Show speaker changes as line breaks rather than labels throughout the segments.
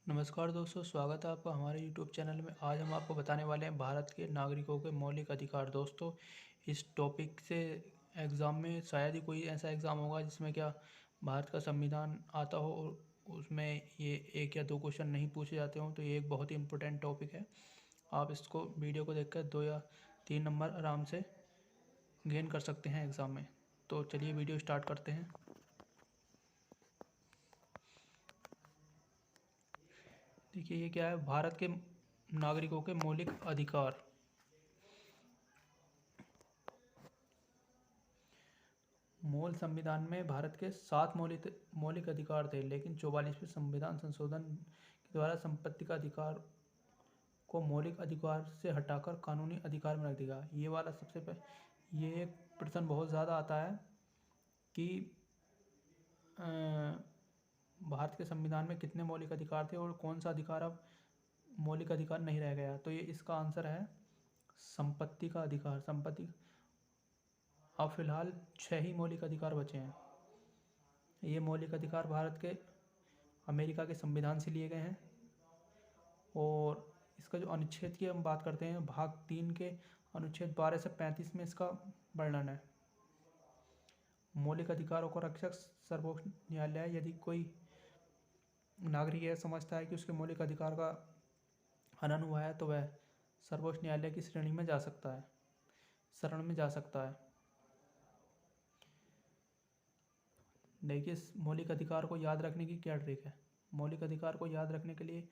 नमस्कार दोस्तों, स्वागत है आपका हमारे YouTube चैनल में। आज हम आपको बताने वाले हैं भारत के नागरिकों के मौलिक अधिकार। दोस्तों, इस टॉपिक से एग्ज़ाम में शायद ही कोई ऐसा एग्ज़ाम होगा जिसमें क्या भारत का संविधान आता हो और उसमें ये 1 या 2 क्वेश्चन नहीं पूछे जाते हों। तो ये एक बहुत ही इम्पोर्टेंट टॉपिक है। आप इसको वीडियो को देखकर 2 या 3 नंबर आराम से गेन कर सकते हैं एग्ज़ाम में। तो चलिए वीडियो स्टार्ट करते हैं। देखिए, ये क्या है, भारत के नागरिकों के मौलिक अधिकार। मूल संविधान में भारत के 7 मौलिक अधिकार थे, लेकिन 44वें संविधान संशोधन के द्वारा संपत्ति का अधिकार को मौलिक अधिकार से हटाकर कानूनी अधिकार में रख दिया। ये वाला ये एक प्रश्न बहुत ज़्यादा आता है कि अ, भारत के संविधान में कितने मौलिक अधिकार थे और कौन सा अधिकार अब मौलिक अधिकार नहीं रह गया। तो ये इसका आंसर है संपत्ति का अधिकार। संपत्ति अब फिलहाल 6 ही मौलिक अधिकार बचे हैं। ये मौलिक अधिकार भारत के अमेरिका के संविधान से लिए गए हैं। और इसका जो अनुच्छेद की हम बात करते हैं, भाग 3 के अनुच्छेद 12 से 35 में इसका वर्णन है। मौलिक अधिकारों का रक्षक सर्वोच्च न्यायालय है। यदि कोई नागरिक यह समझता है कि उसके मौलिक अधिकार का हनन हुआ है तो वह सर्वोच्च न्यायालय की शरण में जा सकता है। देखिए, इस मौलिक अधिकार को याद रखने की क्या ट्रिक है। मौलिक अधिकार को याद रखने के लिए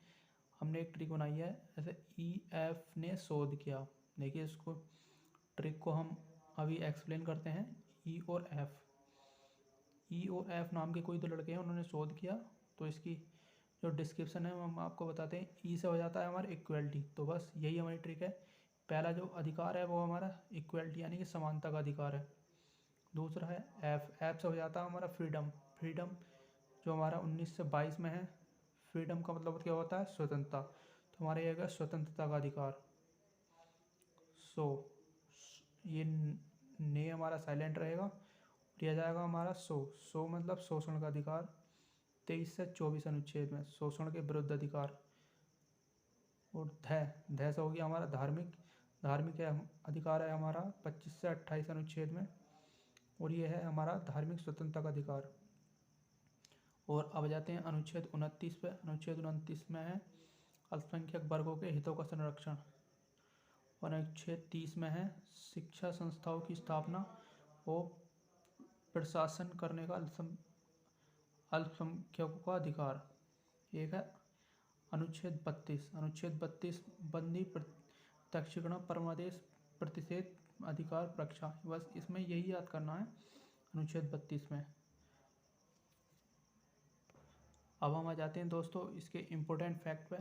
हमने एक ट्रिक बनाई है। जैसे EF ने शोध किया। देखिए, इसको ट्रिक को हम अभी एक्सप्लेन करते हैं। ई और एफ नाम के कोई 2 लड़के हैं, उन्होंने शोध किया। तो इसकी जो डिस्क्रिप्शन है हम आपको बताते हैं। ई से हो जाता है हमारा इक्वलिटी। तो बस यही हमारी ट्रिक है। पहला जो अधिकार है वो हमारा इक्वलिटी यानी कि समानता का अधिकार है। दूसरा है एफ से हो जाता है हमारा फ्रीडम जो हमारा 19 से 22 में है। फ्रीडम का मतलब क्या होता है, स्वतंत्रता। तो हमारा ये है स्वतंत्रता का अधिकार। सो ये ने हमारा साइलेंट रहेगा। दिया जाएगा हमारा सो मतलब शोषण का अधिकार। 23 से 24 अनुच्छेद में शोषण के विरुद्ध अधिकार। और ध से हो गया हमारा धार्मिक अधिकार है हमारा 25 से 28 अनुच्छेद में। और ये है हमारा धार्मिक स्वतंत्रता का अधिकार। और अब जाते हैं अनुच्छेद 29 पे। अनुच्छेद 29 में है अल्पसंख्यक वर्गों के हितों का संरक्षण। और अनुच्छेद 30 में है शिक्षा संस्थाओं की स्थापना और प्रशासन करने का अल्पसंख्यकों का अधिकार। एक है अनुच्छेद 32 बंदी प्रत्यक्षीकरण परमादेश प्रतिषेध अधिकार रक्षा। बस इसमें यही याद करना है अनुच्छेद 32 में। अब हम आ जाते हैं दोस्तों इसके इम्पोर्टेंट फैक्ट पे।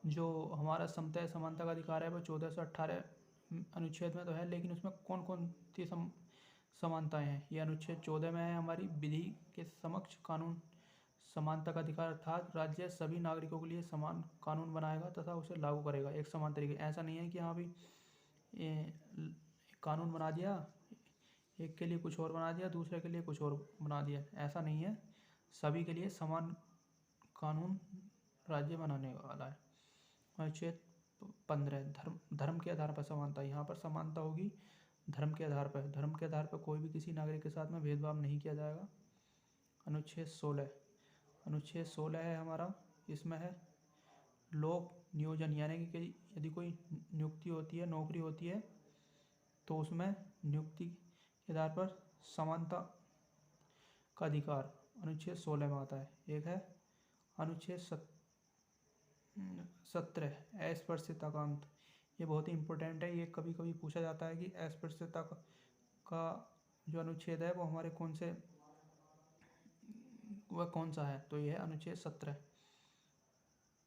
जो हमारा समता समानता का अधिकार है वो 14 से 18 अनुच्छेद में तो है, लेकिन उसमें कौन कौन सी समानताएं हैं। ये अनुच्छेद 14 में है हमारी विधि के समक्ष कानून समानता का अधिकार, अर्थात राज्य सभी नागरिकों के लिए समान कानून बनाएगा तथा उसे लागू करेगा एक समान तरीके। ऐसा नहीं है कि हाँ भी कानून बना दिया, एक के लिए कुछ और बना दिया, दूसरे के लिए कुछ और बना दिया। ऐसा नहीं है, सभी के लिए समान कानून राज्य बनाने वाला है। अनुच्छेद 15 धर्म के आधार पर समानता। यहाँ पर समानता होगी धर्म के आधार पर। धर्म के आधार पर कोई भी किसी नागरिक के साथ में भेदभाव नहीं किया जाएगा। अनुच्छेद 16 है हमारा, इसमें है लोक नियोजन यानी कि यदि कोई नियुक्ति होती है, नौकरी होती है, तो उसमें नियुक्ति के आधार पर समानता का अधिकार अनुच्छेद 16 में आता है। एक है अनुच्छेद 17 अस्पृश्यता का अंत। ये बहुत ही इम्पोर्टेंट है। ये कभी कभी पूछा जाता है कि अस्पृश्यता का जो अनुच्छेद है वो हमारे वह कौन सा है। तो ये है अनुच्छेद 17।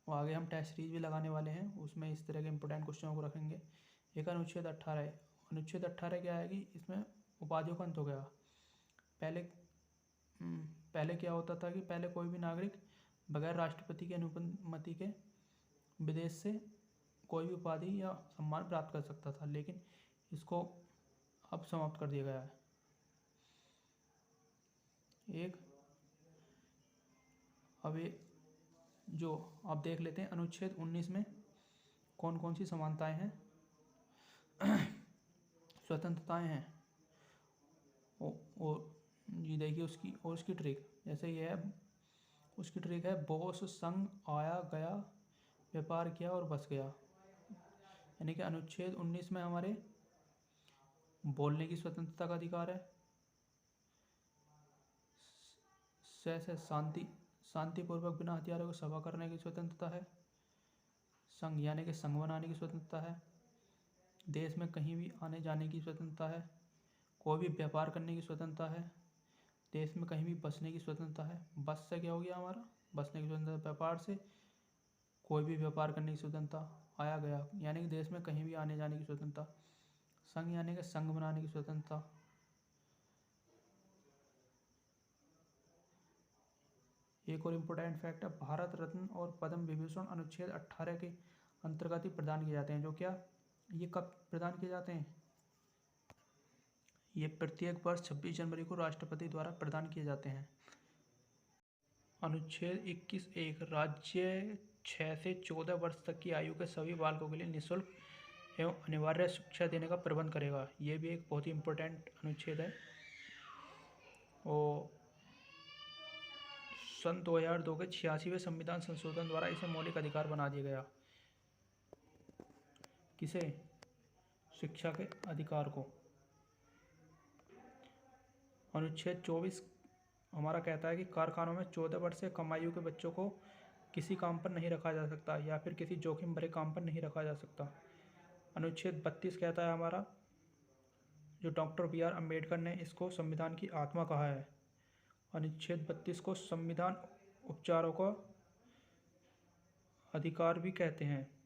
और आगे हम टेस्ट सीरीज भी लगाने वाले हैं, उसमें इस तरह के इम्पोर्टेंट क्वेश्चनों को रखेंगे। एक अनुच्छेद 18 है। अनुच्छेद 18 क्या है कि इसमें उपाधियों का अंत हो गया। पहले पहले क्या होता था कि पहले कोई भी नागरिक बगैर राष्ट्रपति की अनुमति के विदेश से कोई भी उपाधि या सम्मान प्राप्त कर सकता था, लेकिन इसको अब समाप्त कर दिया गया है। अब जो आप देख लेते हैं अनुच्छेद 19 में कौन कौन सी समानताएं हैं, स्वतंत्रताएं हैं। और ये देखिए उसकी ट्रिक, जैसे ये है, उसकी ट्रिक है बॉस संग आया गया, व्यापार किया और बस गया। यानी कि अनुच्छेद 19 में हमारे बोलने की स्वतंत्रता का अधिकार है। से शांतिपूर्वक बिना हथियारों को सभा करने की स्वतंत्रता है। संघ यानी कि संघ बनाने की स्वतंत्रता है। देश में कहीं भी आने जाने की स्वतंत्रता है। कोई भी व्यापार करने की स्वतंत्रता है। देश में कहीं भी बसने की स्वतंत्रता है। बस से क्या हो गया हमारा, बसने की स्वतंत्रता। व्यापार से कोई भी व्यापार करने की स्वतंत्रता। आया गया यानी कि देश में कहीं भी आने जाने की स्वतंत्रता। संघ यानी कि संघ बनाने की स्वतंत्रता। एक और इम्पोर्टेंट फैक्ट है, भारत रत्न और पद्म विभूषण अनुच्छेद 18 के अंतर्गत ही प्रदान किए जाते हैं। जो क्या, ये कब प्रदान किए जाते हैं, ये प्रत्येक वर्ष 26 जनवरी को राष्ट्रपति द्वारा प्रदान किए जाते हैं। अनुच्छेद 21(1) राज्य 6 से 14 वर्ष तक की आयु के सभी बालकों के लिए निःशुल्क एवं अनिवार्य शिक्षा देने का प्रबंध करेगा। ये भी एक बहुत ही इम्पोर्टेंट अनुच्छेद है। और सन 2002 के 86वें संविधान संशोधन द्वारा इसे मौलिक अधिकार बना दिया गया। किसे, शिक्षा के अधिकार को। अनुच्छेद 24 हमारा कहता है कि कारखानों में 14 वर्ष से कम आयु के बच्चों को किसी काम पर नहीं रखा जा सकता या फिर किसी जोखिम भरे काम पर नहीं रखा जा सकता। अनुच्छेद 32 कहता है हमारा, जो डॉक्टर BR अम्बेडकर ने इसको संविधान की आत्मा कहा है। अनुच्छेद 32 को संविधान उपचारों का अधिकार भी कहते हैं।